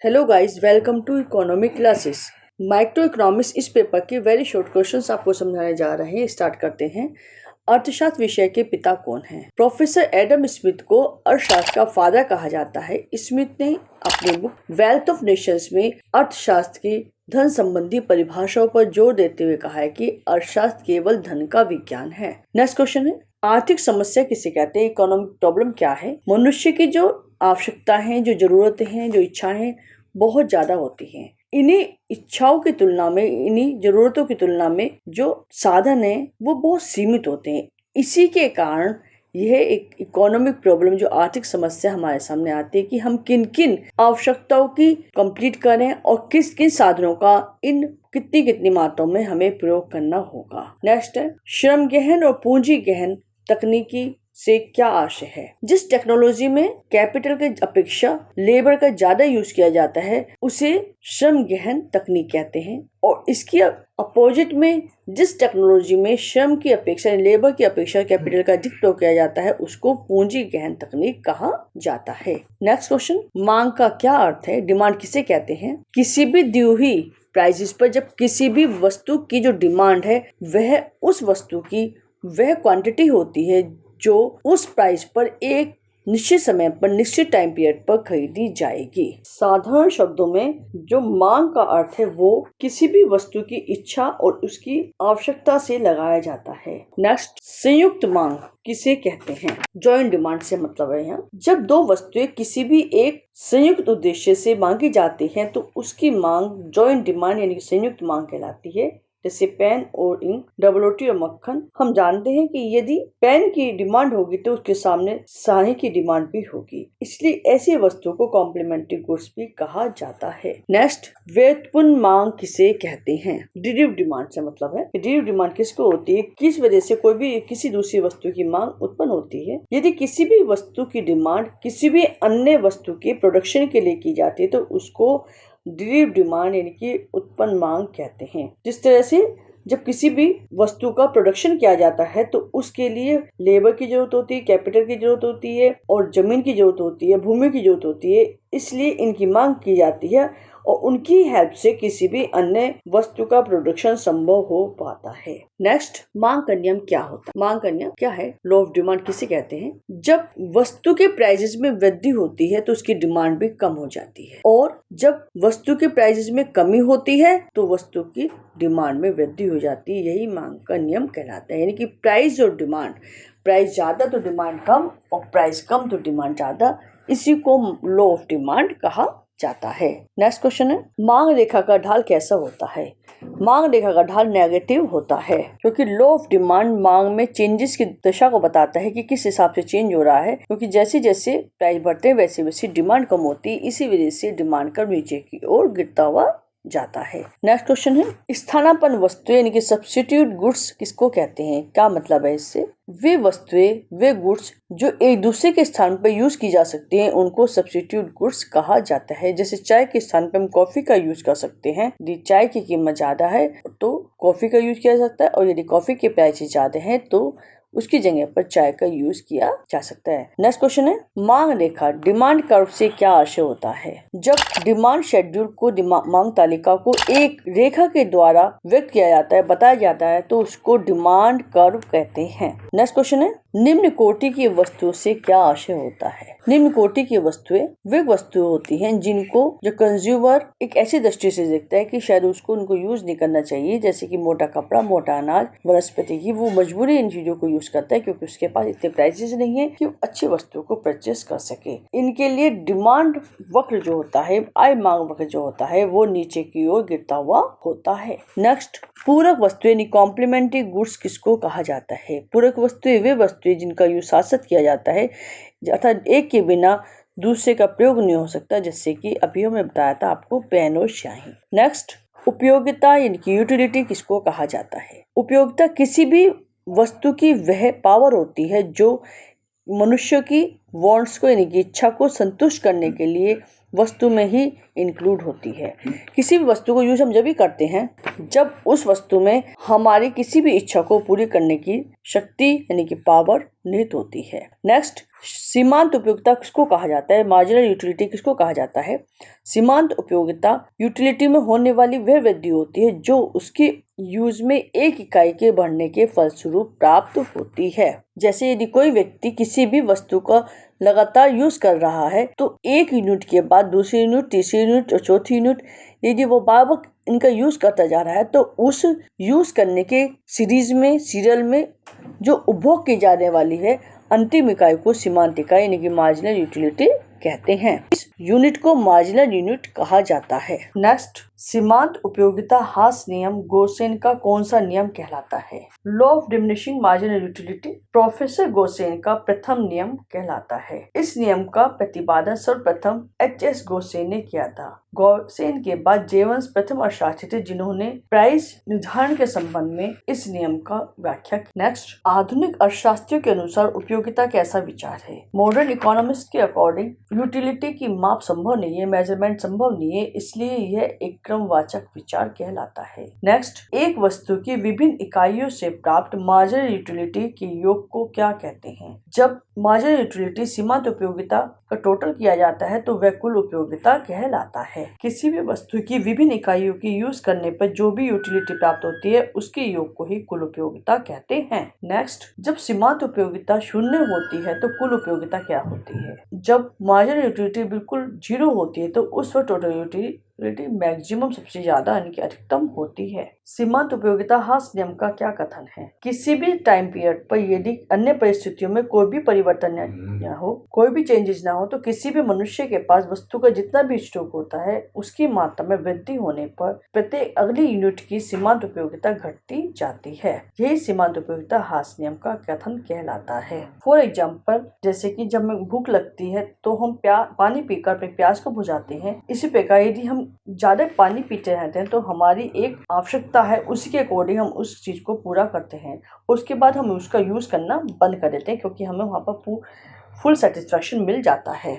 Hello guys, welcome to economic classes. Microeconomics इस paper के very short questions आपको समझाने जा रहे हैं। स्टार्ट करते हैं। अर्थशास्त्र विषय के पिता कौन हैं? प्रोफेसर एडम स्मिथ को अर्थशास्त्र का फादर कहा जाता है। स्मिथ ने अपनी बुक वेल्थ ऑफ नेशंस में अर्थशास्त्र की धन संबंधी परिभाषाओं पर जोर देते हुए कहा है कि अर्थशास्त्र केवल धन का विज्ञान है। नेक्स्ट क्वेश्चन है, आर्थिक समस्या किसे कहते हैं? इकोनॉमिक प्रॉब्लम क्या है? मनुष्य की जो आवश्यकता है, जो जरूरतें हैं, जो इच्छाएं हैं, बहुत ज्यादा होती हैं। इन्हीं इच्छाओं की तुलना में, इन्हीं जरूरतों की तुलना में जो साधन है वो बहुत सीमित होते हैं। इसी के कारण यह एक इकोनॉमिक प्रॉब्लम, जो आर्थिक समस्या हमारे सामने आती है कि हम किन किन आवश्यकताओं की कंप्लीट करें और किस किन साधनों का इन कितनी कितनी मात्रा में हमें प्रयोग करना होगा। नेक्स्ट है, श्रम गहन और पूंजी गहन तकनीकी से क्या आशय है? जिस टेक्नोलॉजी में कैपिटल के अपेक्षा लेबर का ज्यादा यूज किया जाता है उसे श्रम गहन तकनीक कहते हैं, और इसकी अपोजिट में जिस टेक्नोलॉजी में श्रम की अपेक्षा, लेबर की अपेक्षा कैपिटल का अधिक प्रयोग किया जाता है उसको पूंजी गहन तकनीक कहा जाता है। नेक्स्ट क्वेश्चन, मांग का क्या अर्थ है? डिमांड किसे कहते हैं? किसी भी दी हुई प्राइसेस पर जब किसी भी वस्तु की जो डिमांड है वह उस वस्तु की वह क्वांटिटी होती है जो उस प्राइस पर एक निश्चित समय पर, निश्चित टाइम पीरियड पर खरीदी जाएगी। साधारण शब्दों में जो मांग का अर्थ है वो किसी भी वस्तु की इच्छा और उसकी आवश्यकता से लगाया जाता है। नेक्स्ट, संयुक्त मांग किसे कहते हैं? जॉइंट डिमांड से मतलब है यहाँ जब दो वस्तुएं किसी भी एक संयुक्त उद्देश्य से मांगी जाती हैं तो उसकी मांग जॉइंट डिमांड यानी संयुक्त मांग कहलाती है। जैसे पेन और इंक, डबल रोटी और मक्खन। हम जानते हैं कि यदि पेन की डिमांड होगी तो उसके सामने स्याही की डिमांड भी होगी, इसलिए ऐसी वस्तु को कॉम्प्लीमेंट्री गुड्स भी कहा जाता है। नेक्स्ट, व्युत्पन्न मांग किसे कहते हैं? डिरिव डिमांड से मतलब है। डिरिव डिमांड किसको होती है? किस वजह से कोई भी किसी दूसरी वस्तु की मांग उत्पन्न होती है। यदि किसी भी वस्तु की डिमांड किसी भी अन्य वस्तु के प्रोडक्शन के लिए की जाती है तो उसको डिरिव डिमांड यानी कि उत्पन्न मांग कहते हैं। जिस तरह से जब किसी भी वस्तु का प्रोडक्शन किया जाता है तो उसके लिए लेबर की जरूरत होती है, कैपिटल की जरूरत होती है और जमीन की जरूरत होती है, भूमि की जरूरत होती है, इसलिए इनकी मांग की जाती है और उनकी हेल्प से किसी भी अन्य वस्तु का प्रोडक्शन संभव हो पाता है। नेक्स्ट, मांग का नियम क्या होता है? मांग का नियम क्या है? लॉ ऑफ डिमांड किसे कहते हैं? जब वस्तु के प्राइसेस में वृद्धि होती है तो उसकी डिमांड भी कम हो जाती है, और जब वस्तु के प्राइसेस में कमी होती है तो वस्तु की डिमांड में वृद्धि हो जाती है। यही मांग का नियम कहलाता है। यानी कि प्राइस और डिमांड, प्राइस ज्यादा तो डिमांड कम और प्राइस कम तो डिमांड ज्यादा, इसी को लॉ ऑफ डिमांड कहा जाता है। नेक्स्ट क्वेश्चन है, मांग रेखा का ढाल कैसा होता है? मांग रेखा का ढाल नेगेटिव होता है क्योंकि लॉ ऑफ डिमांड मांग में चेंजेस की दिशा को बताता है कि किस हिसाब से चेंज हो रहा है, क्योंकि जैसे जैसे प्राइस बढ़ते हैं वैसे वैसे डिमांड कम होती है, इसी वजह से डिमांड कर्व नीचे की ओर गिरता हुआ जाता है। नेक्स्ट क्वेश्चन है, स्थानापन्न वस्तुएं यानी कि सब्स्टिट्यूट गुड्स किसको कहते हैं? क्या मतलब है इससे? वे वस्तुएं, वे गुड्स जो एक दूसरे के स्थान पर यूज की जा सकती हैं उनको सब्स्टिट्यूट गुड्स कहा जाता है। जैसे चाय के स्थान पर हम कॉफी का यूज कर सकते हैं। यदि चाय की कीमत ज्यादा है तो कॉफी का यूज किया जा सकता है, और यदि कॉफी के प्राइस ज्यादा है तो उसकी जगह पर चाय का यूज किया जा सकता है। नेक्स्ट क्वेश्चन है, मांग रेखा डिमांड कर्व से क्या आशय होता है? जब डिमांड शेड्यूल को, मांग तालिका को एक रेखा के द्वारा व्यक्त किया जाता है, बताया जाता है, तो उसको डिमांड कर्व कहते हैं। नेक्स्ट क्वेश्चन है, निम्न कोटि की वस्तु से क्या आशय होता है? निम्न कोटि की वस्तुएं वे वस्तुएं होती हैं जिनको जो कंज्यूमर एक ऐसी दृष्टि से देखता है कि शायद उसको उनको यूज नहीं करना चाहिए, जैसे कि मोटा कपड़ा, मोटा अनाज, वनस्पति की, वो मजबूरी इन चीजों को यूज करता है क्योंकि उसके पास इतने प्राइसेस नहीं है कि वो अच्छी वस्तुओं को परचेस कर सके। इनके लिए डिमांड वक्र जो होता है, आय मांग वक्र जो होता है, वो नीचे की ओर गिरता हुआ होता है। नेक्स्ट, पूरक वस्तुएं यानी कॉम्प्लीमेंट्री गुड्स किसको कहा जाता है? पूरक वस्तुएं वे वस्तुएं जिनका यूज साथ साथ किया जाता है, अर्थात एक के बिना दूसरे का प्रयोग नहीं हो सकता, जैसे कि अभी हमने बताया था आपको पेन और स्याही। नेक्स्ट, उपयोगिता यानी कि यूटिलिटी किसको कहा जाता है? उपयोगिता किसी भी वस्तु की वह पावर होती है जो मनुष्य की वांट्स को यानी कि इच्छा को संतुष्ट करने के लिए वस्तु में ही इंक्लूड होती है। किसी भी वस्तु को यूज हम जब भी करते हैं जब उस वस्तु में हमारी किसी भी इच्छा को पूरी करने की शक्ति यानी कि पावर निहित होती है। नेक्स्ट, सीमांत उपयोगिता किसको कहा जाता है? मार्जिनल यूटिलिटी किसको कहा जाता है? सीमांत उपयोगिता यूटिलिटी में होने वाली वह वृद्धि होती है जो उसके यूज में एक इकाई के बढ़ने के फलस्वरूप प्राप्त होती है। जैसे यदि कोई व्यक्ति किसी भी वस्तु का लगातार यूज कर रहा है तो एक यूनिट के बाद दूसरी यूनिट, तीसरी यूनिट और चौथी यूनिट, यदि वो बार बार इनका यूज करता जा रहा है तो उस यूज करने के सीरियल में जो उपभोग की जाने वाली है अंतिम इकाई को सीमांत इकाई यानी कि मार्जिनल यूटिलिटी कहते हैं। इस यूनिट को मार्जिनल यूनिट कहा जाता है। नेक्स्ट, सीमांत उपयोगिता हास नियम गोसेन का कौन सा नियम कहलाता है? Law of diminishing marginal utility professor Gaussian का प्रथम नियम कहलाता है। इस नियम का प्रतिपादन सर्वप्रथम H.S. गोसेन ने किया था। गोसेन के बाद जेवंस प्रथम अर्थशास्त्री थे जिन्होंने प्राइस निर्धारण के संबंध में इस नियम का व्याख्या की। नेक्स्ट, आधुनिक अर्थशास्त्रियों के अनुसार उपयोगिता कैसा विचार है? मॉडर्न इकोनॉमिस्ट के अकॉर्डिंग यूटिलिटी की माप संभव नहीं है, मेजरमेंट संभव नहीं है, इसलिए यह एक क्रमवाचक विचार कहलाता है। नेक्स्ट, एक वस्तु की विभिन्न इकाइयों से प्राप्त मार्जिनल यूटिलिटी के योग को क्या कहते हैं? जब मार्जिनल यूटिलिटी सीमांत उपयोगिता का टोटल किया जाता है तो वह कुल उपयोगिता कहलाता है। किसी भी वस्तु की विभिन्न इकाइयों की यूज करने पर जो भी यूटिलिटी प्राप्त होती है उसके योग को ही कुल उपयोगिता कहते हैं। नेक्स्ट, जब सीमांत उपयोगिता शून्य होती है तो कुल उपयोगिता क्या होती है? जब मार्जिनल यूटिलिटी बिल्कुल 0 होती है तो उस वक्त टोटल यूटिलिटी मैक्सिमम सबसे ज्यादा यानी कि अधिकतम होती है। सीमांत उपयोगिता हास नियम का क्या कथन है? किसी भी टाइम पीरियड पर यदि अन्य परिस्थितियों में कोई भी परिवर्तन न हो, कोई भी चेंजेस ना हो तो किसी भी मनुष्य के पास वस्तु का जितना भी स्टॉक होता है उसकी मात्रा में वृद्धि होने पर प्रत्येक अगली यूनिट की सीमांत उपयोगिता घटती जाती है। यही सीमांत उपयोगिता हास नियम का कथन कहलाता है। फॉर एग्जाम्पल, जैसे कि जब हमें भूख लगती है तो हम पानी पीकर अपने प्यास को बुझाते हैं। इसी प्रकार यदि हम ज्यादा पानी पीते रहते हैं तो हमारी एक आवश्यकता है, उसी के अकॉर्डिंग हम उस चीज को पूरा करते हैं। उसके बाद हम उसका यूज करना बंद कर देते हैं क्योंकि हमें वहाँ पर फुल सेटिस्फेक्शन मिल जाता है।